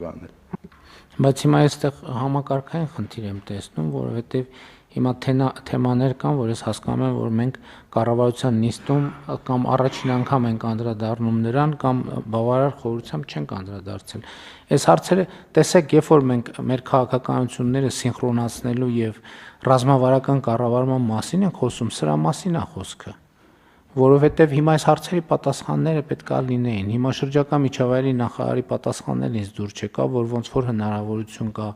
բաներ։ Բայց հիմա այստեղ համակարգային խնդիր եմ տեսնում, որովհետև հիմա թեմաներ կան, որ ես հասկանում եմ, որ մենք կառավարության նիստում կամ առաջին անգամ ենք անդրադառնում նրան, կամ բավարար խորությամբ չենք անդրադարձել։ Այս հարցերը, տեսեք, երբ որ մենք մեր քաղաքականությունները սինխրոնացնելու եւ ռազմավարական կառավարման մասին ենք խոսում, սրա մասին է խոսքը։ Որովհետև հիմա այս հարցերի պատասխանները պետք է լինեին։ Հիմա շրջակա միջավայրի նախարարի պատասխանն ինձ դուր չեկա, որ ոնց որ հնարավորություն կա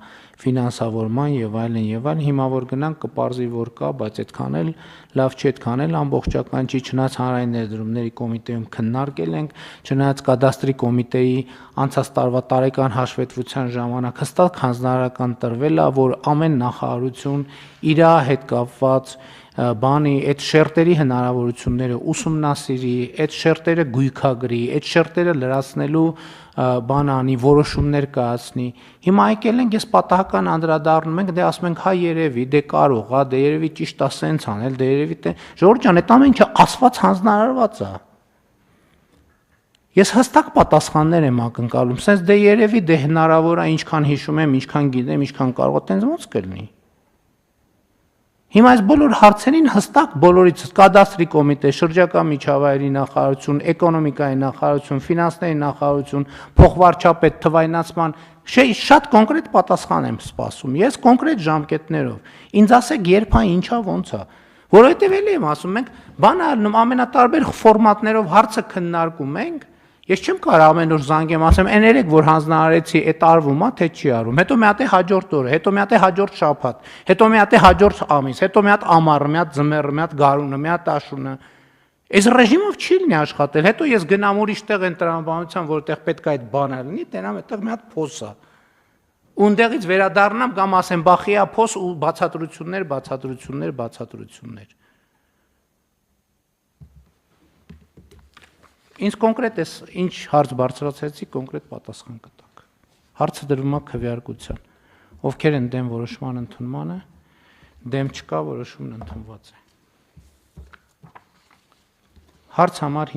ֆինանսավորման եւ այլն եւ այլն, հիմա որ գնանք կպարզի որ կա, բայց այդքան էլ լավ չի, այդքան էլ ամբողջական չի, չնայած հանրային ներդրումների կոմիտեում քննարկել ենք, չնայած կադաստրի կոմիտեի անցած տարվա տարեկան հաշվետվության ժամանակ հստակ հանձնարարական տրվել է, որ ամեն նախարարություն իր հետ կապված բանի այդ շերտերի հնարավորությունները ուսումնասիրի, այդ շերտերը գույքագրի, այդ շերտերը լրացնելու բան անի, որոշումներ կայացնի։ Հիմա եկել ենք, ես պատահական անդրադառնում ենք, դե ասում ենք, հա երևի, դե կարող, հա դե երևի ճիշտ է սենց անել, դե երևի դե Ժողովուրդ ջան, այդ ամեն ինչը ասված հանձնարարված է։ Ես հստակ պատասխաններ եմ ակնկալում, սենց դե երևի, դե հնարավոր է, ինչքան հիշում եմ, ինչքան գիտեմ, ինչքան կարող է, տենց ոնց կլինի։ Հիմա այս բոլոր հարցերին հստակ բոլորից կադաստրի կոմիտե, շրջակա միջավայրի նախարարություն, էկոնոմիկայի նախարարություն, ֆինանսների նախարարություն, փոխվարչապետ, թվայնացման շատ կոնկրետ պատասխան եմ սպասում։ Ես կոնկրետ ժամկետներով։ Ինձ ասեք երբ է, ինչա, ոնց է։ Որովհետև էլի եմ ասում, մենք բանալնում ամենատարբեր ֆորմատներով հարցը քննարկում ենք։ Ես չեմ կարող ամեն օր զանգեմ, ասեմ, այն երեք որ հանձնարարեցի, այդ արվում է, թե չի արվում։ Հետո մի հատ է հաջորդ օրը, հետո մի հատ է հաջորդ շաբաթ, հետո մի հատ է հաջորդ ամիս, հետո մի հատ ամառը, մի հատ ձմեռը, մի հատ գարունը, մի հատ աշունը։ Այս ռեժիմով չի լինի աշխատել։ Հետո ես գնամ ուրիշ տեղ են տրամաբանության, որտեղ պետք է այդ բանը լինի, տենամ այդտեղ մի հատ փոս է։ Ունդեղից վերադառնամ կամ ասեմ, բախիա փոս ու բացատրություններ։ Ինձ կոնկրետ էս ինչ հարց բարձրացրեցի, կոնկրետ պատասխան կտաք։ Հարցը դրվում է քվեարկության։ Ովքեր են դեմ որոշման ընդունմանը, դեմ չկա, որոշումն ընդունված է։ Հարց համար